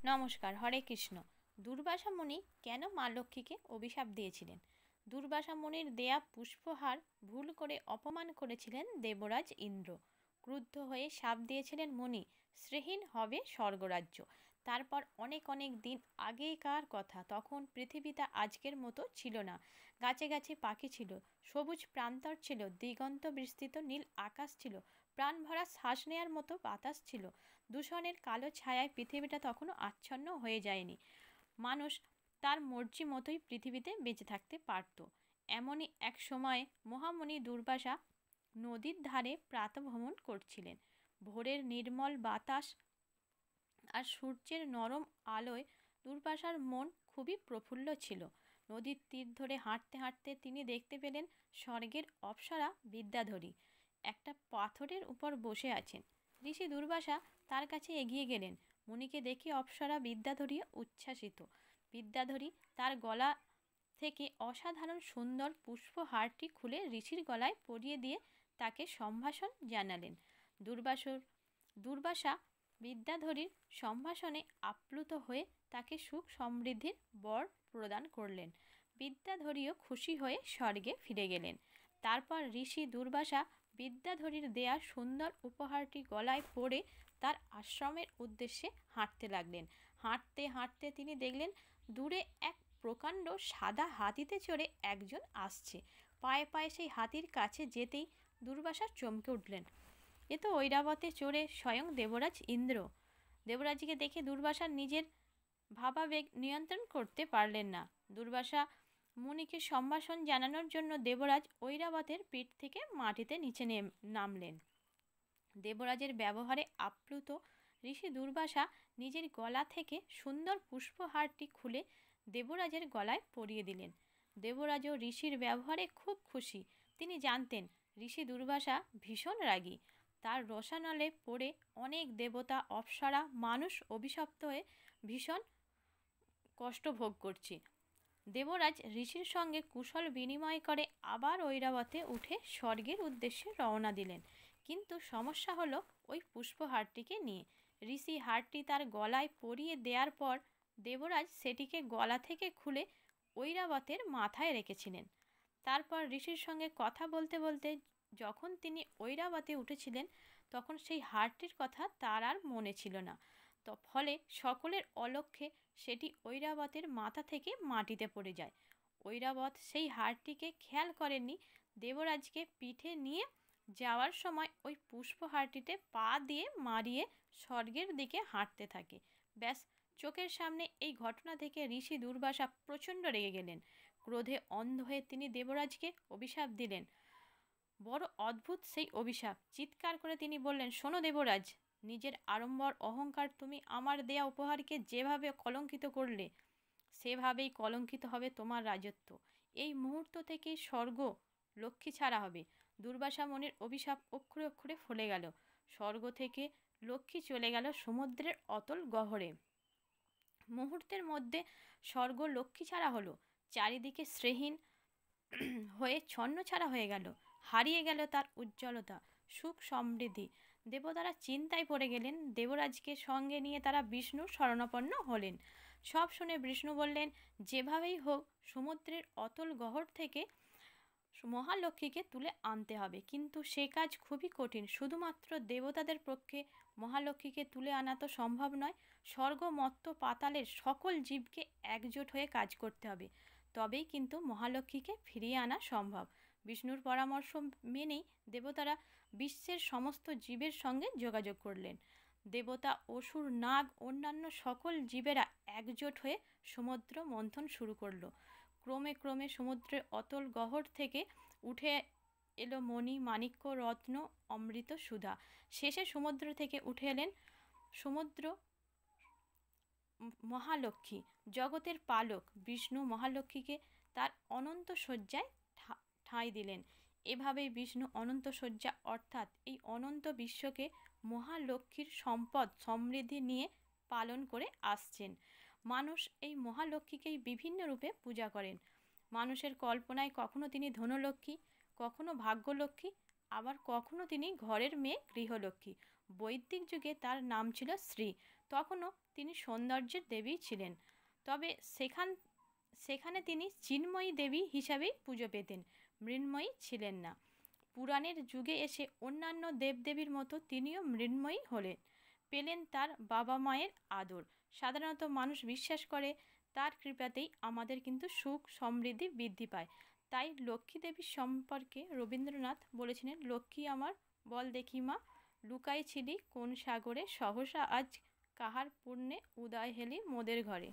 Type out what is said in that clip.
নমস্কার। হরে কৃষ্ণ। দুর্বাসা মুনি কেন মা লক্ষ্মীকে অভিশাপ দিয়েছিলেন? দুর্বাসা মুনির দেয়া পুষ্পহার ভুল করে অপমান করেছিলেন দেবরাজ ইন্দ্র। ক্রুদ্ধ হয়ে শাপ দিয়েছিলেন মুনি, শ্রীহীন হবে স্বর্গরাজ্য। তারপর অনেক অনেক দিন আগেকার কথা, তখন পৃথিবীটা আজকের মতো ছিল না। গাছে গাছে পাখি ছিল, সবুজ প্রান্তর ছিল, দিগন্ত বিস্তৃত নীল আকাশ ছিল, প্রাণ ভরা শ্বাস নেয়ার মতো বাতাস ছিল। দূষণের কালো ছায়ায় পৃথিবীটা তখনও আচ্ছন্ন হয়ে যায়নি। মানুষ তার মর্জি মতোই পৃথিবীতে বেঁচে থাকতে পারত। এমনই এক সময়ে মহামুনি দুর্বাসা নদীর ধারে প্রাতঃভ্রমণ করছিলেন। ভোরের নির্মল বাতাস আর সূর্যের নরম আলোয় দুর্বাসার মন খুবই প্রফুল্ল ছিল। নদীর তীর ধরে হাঁটতে হাঁটতে তিনি দেখতে পেলেন স্বর্গের অপ্সরা বিদ্যাধরী একটা পাথরের উপর বসে আছেন। ঋষি দুর্বাসা তার কাছে এগিয়ে গেলেন। মুনিকে দেখে অপ্সরা বিদ্যাধরী উচ্ছ্বাসিত। বিদ্যাধরী তার গলা থেকে অসাধারণ সুন্দর পুষ্পহারটি খুলে ঋষির গলায় পরিয়ে দিয়ে তাকে সম্ভাষণ জানালেন। দুর্বাসা বিদ্যাধরীর সম্ভাষণে আপ্লুত হয়ে তাকে সুখ সমৃদ্ধির বর প্রদান করলেন। বিদ্যাধরীও খুশি হয়ে স্বর্গে ফিরে গেলেন। তারপর ঋষি দুর্বাসা বিদ্যাধরীর দেয়া সুন্দর উপহারটি গলায় পরে তার আশ্রমের উদ্দেশ্যে হাঁটতে লাগলেন। হাঁটতে হাঁটতে তিনি দেখলেন দূরে এক প্রকাণ্ড সাদা হাতিতে চড়ে একজন আসছে। পায়ে পায়ে সেই হাতির কাছে যেতেই দুর্বাসা চমকে উঠলেন। এ তো ঐরাবতে চড়ে স্বয়ং দেবরাজ ইন্দ্র। দেবরাজকে দেখে দুর্বাসা নিজের ভাবাবেগ নিয়ন্ত্রণ করতে পারলেন না। দুর্বাসা মুনিকে সম্ভাষণ জানানোর জন্য দেবরাজ ঐরাবতের পিঠ থেকে মাটিতে নিচে নামলেন। দেবরাজের ব্যবহারে আপ্লুত ঋষি দুর্বাসা নিজের গলা থেকে সুন্দর পুষ্পহারটি খুলে দেবরাজের গলায় পরিয়ে দিলেন। দেবরাজও ঋষির ব্যবহারে খুব খুশি। তিনি জানতেন ঋষি দুর্বাসা ভীষণ রাগী। তার রসানলে পড়ে অনেক দেবতা, অপ্সরা, মানুষ অভিশপ্ত হয়ে ভীষণ কষ্ট ভোগ করছে। দেবরাজ ঋষির সঙ্গে কুশল বিনিময় করে আবার ঐরাবতে উঠে স্বর্গের উদ্দেশ্যে রওনা দিলেন। কিন্তু সমস্যা হলো ওই পুষ্পহারটিকে নিয়ে। ঋষি হারটি তার গলায় পরিয়ে দেওয়ার পর দেবরাজ সেটিকে গলা থেকে খুলে ঐরাবতের মাথায় রেখেছিলেন। তারপর ঋষির সঙ্গে কথা বলতে বলতে যখন তিনি ঐরাবতে উঠেছিলেন, তখন সেই হারটির কথা তার আর মনে ছিল না। তো ফলে সকলের অলক্ষ্যে সেটি ঐরাবতের মাথা থেকে মাটিতে পড়ে যায়। ঐরাবত সেই হারটিকে খেয়াল করেননি। দেবরাজকে পিঠে নিয়ে যাওয়ার সময় ওই পুষ্পহারটিতে পা দিয়ে মারিয়ে স্বর্গের দিকে হাঁটতে থাকে। ব্যাস, চোখের সামনে এই ঘটনা থেকে ঋষি দুর্বাসা প্রচণ্ড রেগে গেলেন। ক্রোধে অন্ধ হয়ে তিনি দেবরাজকে অভিশাপ দিলেন। বড় অদ্ভুত সেই অভিশাপ। চিৎকার করে তিনি বললেন, শোনো দেবরাজ, নিজের আড়ম্বর অহংকার তুমি আমার দেয়া উপহারকে যেভাবে কলঙ্কিত করলে, সেভাবেই কলঙ্কিত হবে তোমার রাজত্ব। এই মুহূর্ত থেকে স্বর্গ লক্ষ্মী ছাড়া হবে। দুর্বাসা মুনির অভিশাপ অক্ষরে অক্ষরে ফলে গেল। স্বর্গ থেকে লক্ষ্মী চলে গেল সমুদ্রের অতল গহ্বরে। মুহূর্তের মধ্যে স্বর্গ লক্ষ্মী ছাড়া হলো। চারিদিকে শ্রীহীন হয়ে ছন্নছাড়া হয়ে গেল। হারিয়ে গেল তার উজ্জ্বলতা, সুখ, সমৃদ্ধি। দেবতারা চিন্তায় পড়ে গেলেন। দেবরাজকে সঙ্গে নিয়ে তারা বিষ্ণুর শরণাপন্ন হলেন। সব শুনে বিষ্ণু বললেন, যেভাবেই হোক সমুদ্রের অতল গহ্বর থেকে মহালক্ষ্মীকে তুলে আনতে হবে। কিন্তু সে কাজ খুবই কঠিন। শুধুমাত্র দেবতাদের পক্ষে মহালক্ষ্মীকে তুলে আনা তো সম্ভব নয়। স্বর্গ, মর্ত্য, পাতালের সকল জীবকে একজোট হয়ে কাজ করতে হবে। তবেই কিন্তু মহালক্ষ্মীকে ফিরিয়ে আনা সম্ভব। বিষ্ণুর পরামর্শ মেনেই দেবতারা বিশ্বের সমস্ত জীবের সঙ্গে যোগাযোগ করলেন। দেবতা, অসুর, নাগ, অন্যান্য সকল জীবেরা একজোট হয়ে সমুদ্র মন্থন শুরু করলো। ক্রমে ক্রমে সমুদ্রের অতল গহ্বর থেকে উঠে এলো মণি, মাণিক্য, রত্ন, অমৃত, সুধা। শেষে সমুদ্র থেকে উঠে এলেন সমুদ্র মহালক্ষ্মী, জগতের পালক। বিষ্ণু মহালক্ষ্মীকে তার অনন্ত শয্যায় ঠাঁই দিলেন। এভাবেই বিষ্ণু অনন্ত শয্যা অর্থাৎ এই অনন্ত বিশ্বকে মহালক্ষ্মীর সম্পদ সমৃদ্ধি নিয়ে পালন করে আসছেন। মানুষ এই মহালক্ষ্মীকেই বিভিন্ন রূপে পূজা করেন। মানুষের কল্পনায় কখনো তিনি ধনলক্ষ্মী, কখনো ভাগ্যলক্ষ্মী, আবার কখনো তিনি ঘরের মেয়ে গৃহলক্ষ্মী। বৈদিক যুগে তার নাম ছিল শ্রী। তখনও তিনি সৌন্দর্যের দেবী ছিলেন, তবে সেখানে তিনি চিন্ময়ী দেবী হিসাবেই পুজো পেতেন, মৃন্ময়ী ছিলেন না। পুরাণের যুগে এসে অন্যান্য দেবদেবীর মতো তিনিও মৃন্ময়ী পেলেন তার বাবা মায়ের আদর। সাধারণত মানুষ বিশ্বাস করে তার কৃপাতেই আমাদের কিন্তু সুখ সমৃদ্ধি বৃদ্ধি পায়। তাই লক্ষ্মী দেবীর সম্পর্কে রবীন্দ্রনাথ বলেছিলেন, লক্ষ্মী আমার বল দেখি মা, লুকাই ছিলি কোন সাগরে, সহসা আজ কাহার পুণ্যে উদয় হেলি মোদের ঘরে।